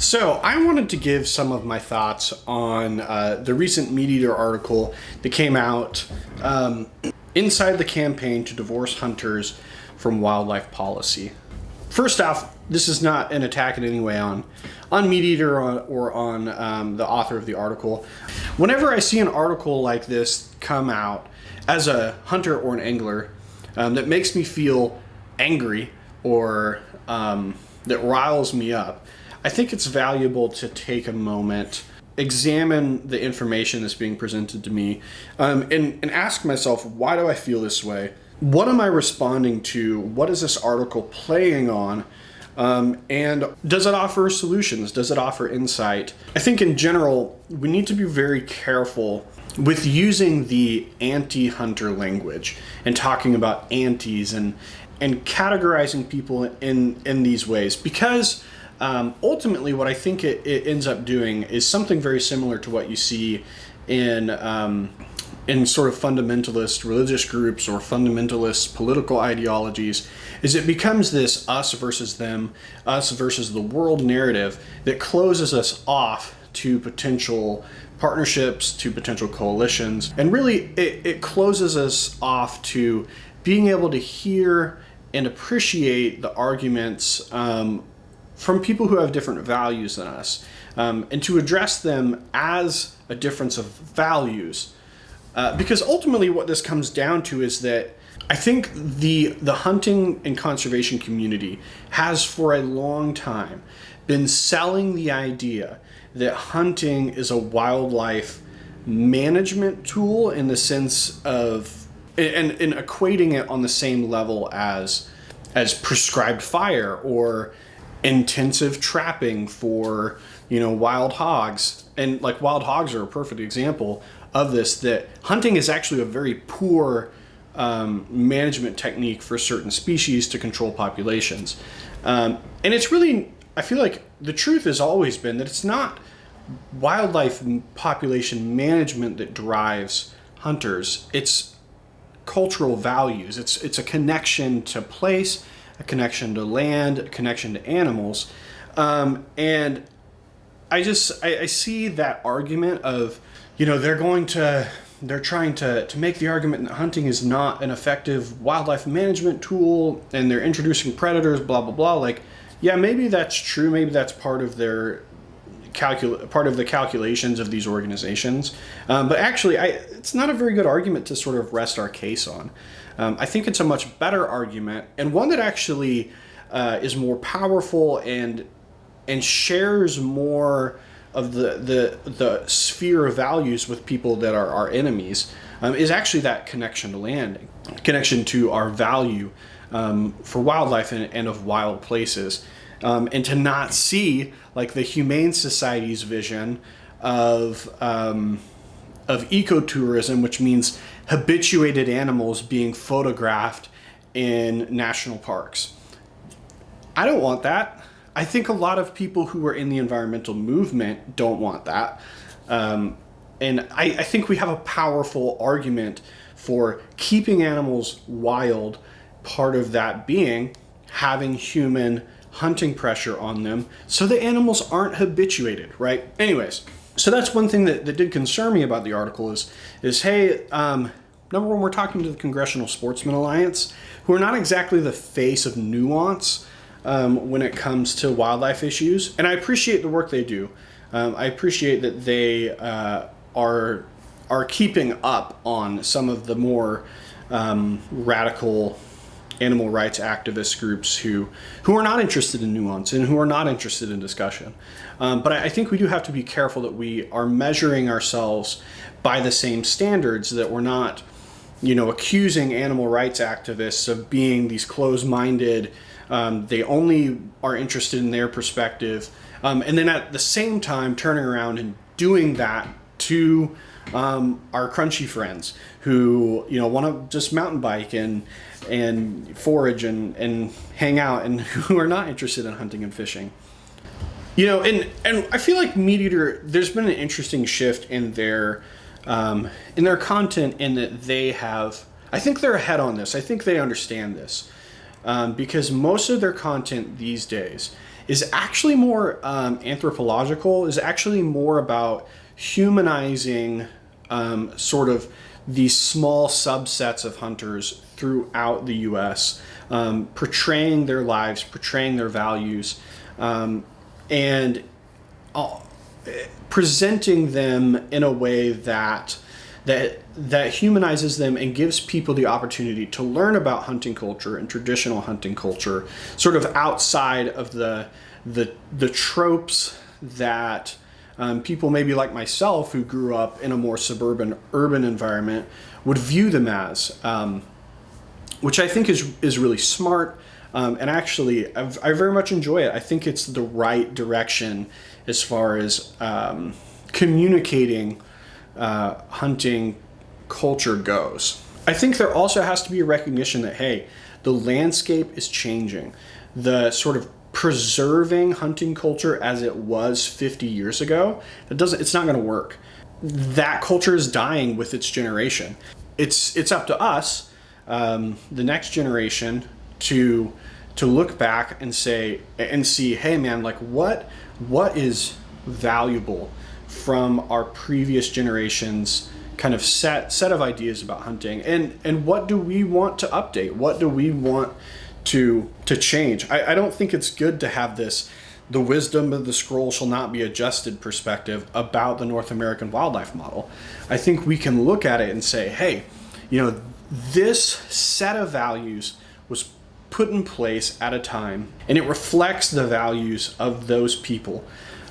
So I wanted to give some of my thoughts on the recent MeatEater article that came out inside the campaign to divorce hunters from wildlife policy. First off, this is not an attack in any way on MeatEater or on the author of the article. Whenever I see an article like this come out as a hunter or an angler that makes me feel angry or that riles me up, I think it's valuable to take a moment, examine the information that's being presented to me, and ask myself, why do I feel this way? What am I responding to? What is this article playing on? And does it offer solutions? Does it offer insight? I think in general, we need to be very careful with using the anti-hunter language and talking about antis and categorizing people in these ways, because ultimately what I think it ends up doing is something very similar to what you see in sort of fundamentalist religious groups or fundamentalist political ideologies, is it becomes this us versus them, us versus the world narrative that closes us off to potential partnerships, to potential coalitions, and really it closes us off to being able to hear and appreciate the arguments from people who have different values than us, and to address them as a difference of values. Because ultimately what this comes down to is that I think the hunting and conservation community has for a long time been selling the idea that hunting is a wildlife management tool in the sense of, and equating it on the same level as prescribed fire or intensive trapping for, wild hogs. And like wild hogs are a perfect example of this, that hunting is actually a very poor management technique for certain species to control populations. And it's really, I feel like the truth has always been that it's not wildlife population management that drives hunters. It's cultural values. It's a connection to place, a connection to land, a connection to animals. And I see that argument of, they're trying to make the argument that hunting is not an effective wildlife management tool and they're introducing predators, blah, blah, blah. Like, yeah, maybe that's true. Maybe that's part of their part of the calculations of these organizations. But actually, it's not a very good argument to sort of rest our case on. I think it's a much better argument, and one that actually is more powerful and shares more of the sphere of values with people that are our enemies, is actually that connection to land, connection to our value for wildlife and of wild places, and to not see like the Humane Society's vision of ecotourism, which means habituated animals being photographed in national parks. I don't want that. I think a lot of people who are in the environmental movement don't want that. And I think we have a powerful argument for keeping animals wild, part of that being having human hunting pressure on them so the animals aren't habituated, right? Anyways, so that's one thing that did concern me about the article is hey, number one, we're talking to the Congressional Sportsman Alliance, who are not exactly the face of nuance when it comes to wildlife issues. And I appreciate the work they do. I appreciate that they are keeping up on some of the more radical animal rights activist groups who are not interested in nuance and who are not interested in discussion. But I think we do have to be careful that we are measuring ourselves by the same standards, that we're not, accusing animal rights activists of being these closed-minded, they only are interested in their perspective, and then at the same time turning around and doing that to our crunchy friends who want to just mountain bike and forage and hang out, and who are not interested in hunting and fishing. And I feel like MeatEater, there's been an interesting shift in their content, in that they have, I think they're ahead on this. I think they understand this, because most of their content these days is actually more anthropological, is actually more about humanizing sort of these small subsets of hunters throughout the U.S., portraying their lives, portraying their values, and presenting them in a way that humanizes them and gives people the opportunity to learn about hunting culture and traditional hunting culture, sort of outside of the tropes that people maybe like myself, who grew up in a more suburban, urban environment, would view them as, which I think is really smart. And actually, I very much enjoy it. I think it's the right direction as far as communicating hunting culture goes. I think there also has to be a recognition that, hey, the landscape is changing. The sort of preserving hunting culture as it was 50 years ago, it's not going to work. That culture is dying with its generation. It's up to us, the next generation, to look back and see, hey man, like what is valuable from our previous generations kind of set of ideas about hunting, and what do we want to update? What do we want to change? I don't think it's good to have the wisdom of the scroll shall not be adjusted perspective about the North American wildlife model. I think we can look at it and say, hey, this set of values was put in place at a time, and it reflects the values of those people.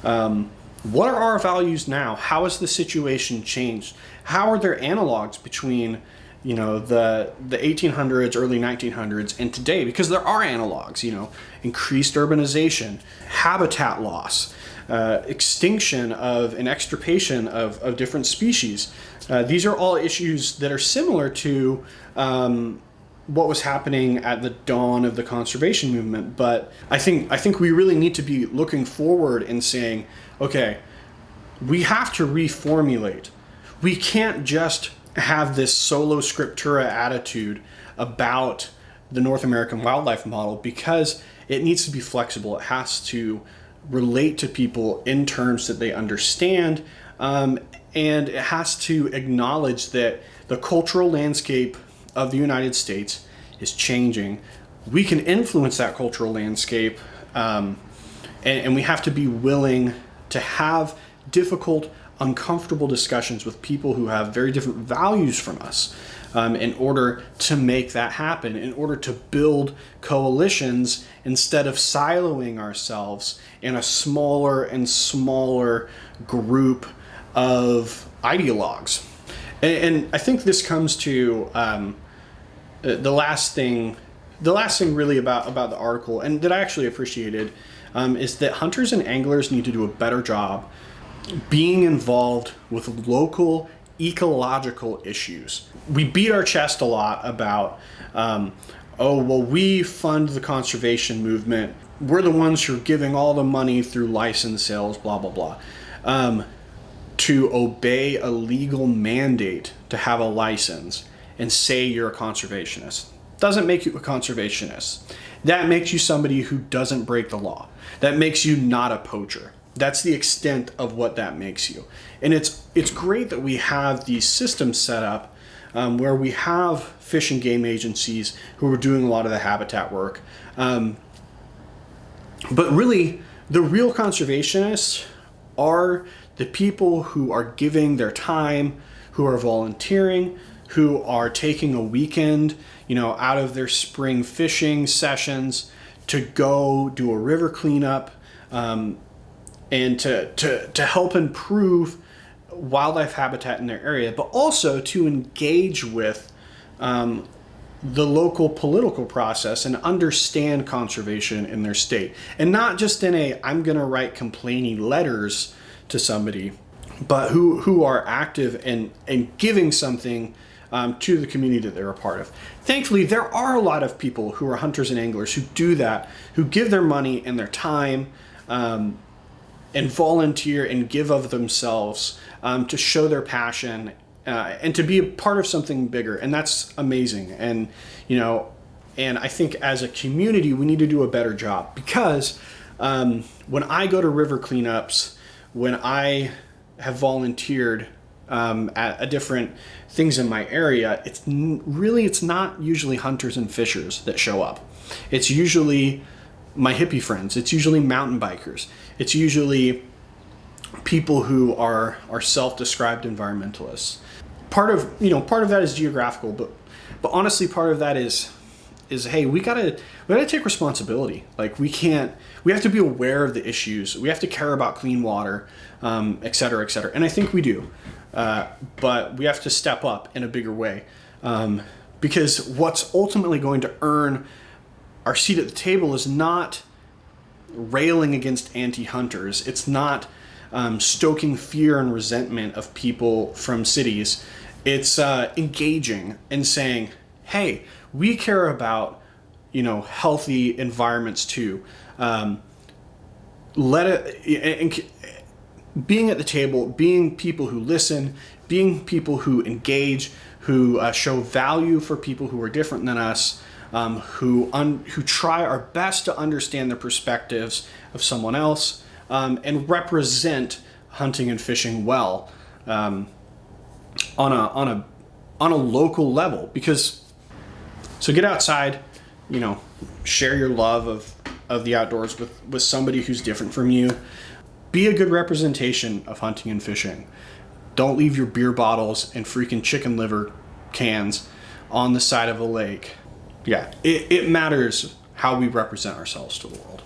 What are our values now? How has the situation changed? How are there analogs between the 1800s, early 1900s, and today? Because there are analogs, increased urbanization, habitat loss, extinction of and extirpation of different species. These are all issues that are similar to what was happening at the dawn of the conservation movement. But I think we really need to be looking forward and saying, okay, we have to reformulate. We can't just have this solo scriptura attitude about the North American wildlife model, because it needs to be flexible. It has to relate to people in terms that they understand, and it has to acknowledge that the cultural landscape of the United States is changing. We can influence that cultural landscape, and we have to be willing to have difficult, uncomfortable discussions with people who have very different values from us, in order to make that happen, in order to build coalitions instead of siloing ourselves in a smaller and smaller group of ideologues. And I think this comes to the last thing really about the article, and that I actually appreciated, is that hunters and anglers need to do a better job being involved with local ecological issues. We beat our chest a lot about, we fund the conservation movement. We're the ones who are giving all the money through license sales, blah, blah, blah. To obey a legal mandate to have a license and say you're a conservationist doesn't make you a conservationist. That makes you somebody who doesn't break the law. That makes you not a poacher. That's the extent of what that makes you. And it's great that we have these systems set up where we have fish and game agencies who are doing a lot of the habitat work. But really, the real conservationists are the people who are giving their time, who are volunteering, who are taking a weekend, out of their spring fishing sessions to go do a river cleanup, and to help improve wildlife habitat in their area, but also to engage with the local political process and understand conservation in their state. And not just in I'm going to write complaining letters to somebody, but who are active and giving something to the community that they're a part of. Thankfully, there are a lot of people who are hunters and anglers who do that, who give their money and their time, and volunteer and give of themselves to show their passion and to be a part of something bigger. And that's amazing. And I think as a community, we need to do a better job, because When I go to river cleanups, when I have volunteered at different things in my area, it's not usually hunters and fishers that show up. It's usually my hippie friends. It's usually mountain bikers. It's usually people who are self-described environmentalists. Part of that is geographical, but honestly, part of that is hey, we gotta take responsibility. Like we have to be aware of the issues. We have to care about clean water, et cetera, et cetera. And I think we do, but we have to step up in a bigger way, because what's ultimately going to earn our seat at the table is not railing against anti-hunters. It's not stoking fear and resentment of people from cities. It's engaging and saying, hey, we care about, healthy environments too. Being at the table, being people who listen, being people who engage, who show value for people who are different than us, who try our best to understand the perspectives of someone else, and represent hunting and fishing well on a local level. So get outside, share your love of the outdoors with somebody who's different from you. Be a good representation of hunting and fishing. Don't leave your beer bottles and freaking chicken liver cans on the side of a lake. Yeah, it matters how we represent ourselves to the world.